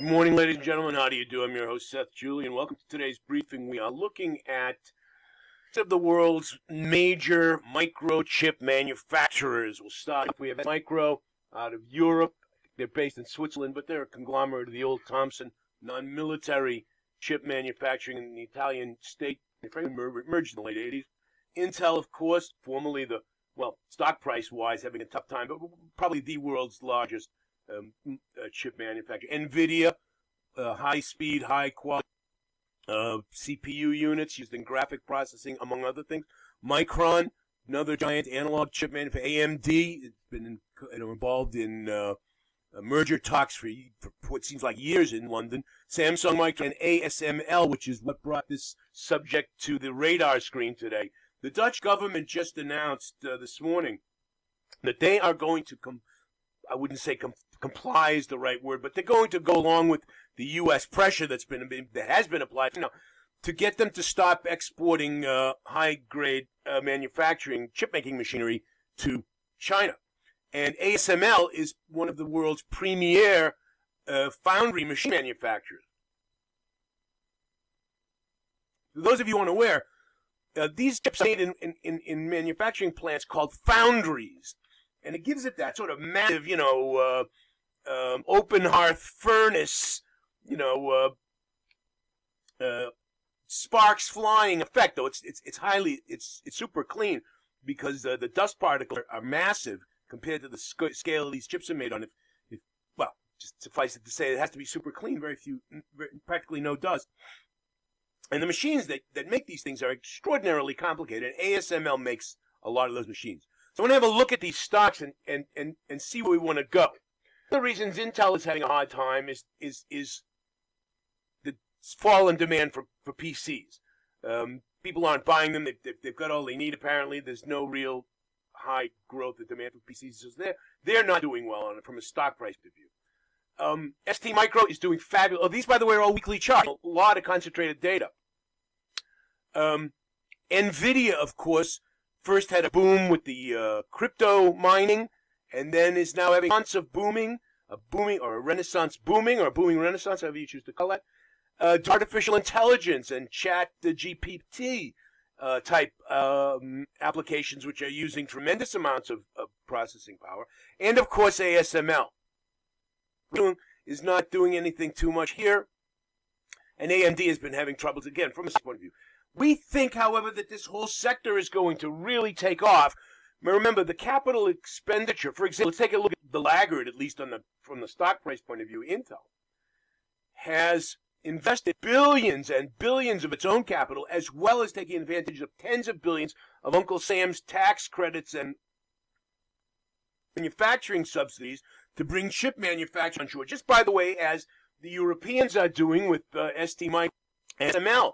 Good morning, ladies and gentlemen. How do you do? I'm your host, Seth Julian. Welcome to today's briefing. We are looking at some of the world's major microchip manufacturers. We'll start with, we have Micro out of Europe. They're based in Switzerland, but they're a conglomerate of the old Thomson non-military chip manufacturing in the Italian state. They merged in the late 80s. Intel, of course, formerly stock price-wise, having a tough time, but probably the world's largest chip manufacturer. NVIDIA, high-speed, high-quality CPU units used in graphic processing, among other things. Micron, another giant analog chip manufacturer. AMD, it's been involved in merger talks for what seems like years in London. Samsung, Micro, and ASML, which is what brought this subject to the radar screen today. The Dutch government just announced this morning that they are going to I wouldn't say comply is the right word, but they're going to go along with the U.S. pressure that has been applied to get them to stop exporting high-grade manufacturing, chip-making machinery to China. And ASML is one of the world's premier foundry machine manufacturers. For those of you unaware, these chips are made in manufacturing plants called foundries. And it gives it that sort of massive, open hearth furnace, sparks flying effect. Though it's super clean because the dust particles are massive compared to the scale these chips are made on. Just suffice it to say, it has to be super clean. Practically no dust. And the machines that make these things are extraordinarily complicated. And ASML makes a lot of those machines. So I want to have a look at these stocks and see where we want to go. One of the reasons Intel is having a hard time is the fall in demand for PCs. People aren't buying them. They've got all they need, apparently. There's no real high growth of demand for PCs. So they're not doing well on it from a stock price point of view. ST Micro is doing fabulous. Oh, these, by the way, are all weekly charts. A lot of concentrated data. NVIDIA, of course, first had a boom with the crypto mining, and then is now having months of a booming renaissance, however you choose to call that. Artificial intelligence and chat the GPT type applications, which are using tremendous amounts of processing power. And, of course, ASML is not doing anything too much here. And AMD has been having troubles, again, from a point of view. We think, however, that this whole sector is going to really take off. Remember, the capital expenditure, for example, let's take a look at the laggard, at least from the stock price point of view. Intel has invested billions and billions of its own capital, as well as taking advantage of tens of billions of Uncle Sam's tax credits and manufacturing subsidies to bring chip manufacturing onshore. Just by the way, as the Europeans are doing with ST Micro and ASML.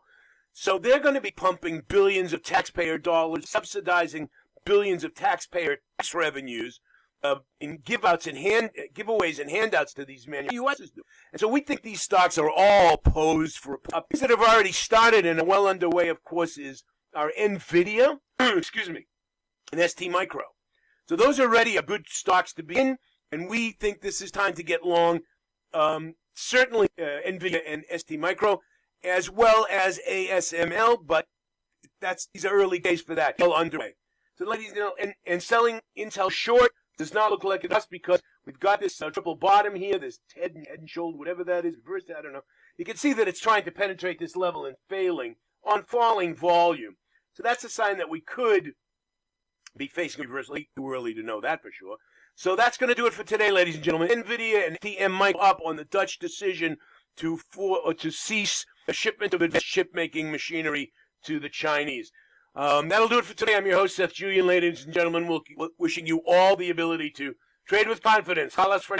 So they're going to be pumping billions of taxpayer dollars, subsidizing billions of taxpayer tax revenues in giveaways and handouts to these manufacturers. And so we think these stocks are all posed for things that have already started and are well underway, of course, are NVIDIA, and ST Micro. So those already are good stocks to be in, and we think this is time to get long, certainly NVIDIA and ST Micro, as well as ASML, but these are early days for that. Still underway. So, ladies and selling Intel short does not look like it does because we've got this triple bottom here, this head and shoulder, whatever that is, reversed, I don't know. You can see that it's trying to penetrate this level and failing on falling volume. So that's a sign that we could be facing reversal. Too early to know that for sure. So that's going to do it for today, ladies and gentlemen. NVIDIA and TM Micro up on the Dutch decision to cease a shipment of advanced chip-making machinery to the Chinese. That'll do it for today. I'm your host, Seth Julian. Ladies and gentlemen, wishing you all the ability to trade with confidence. Call us for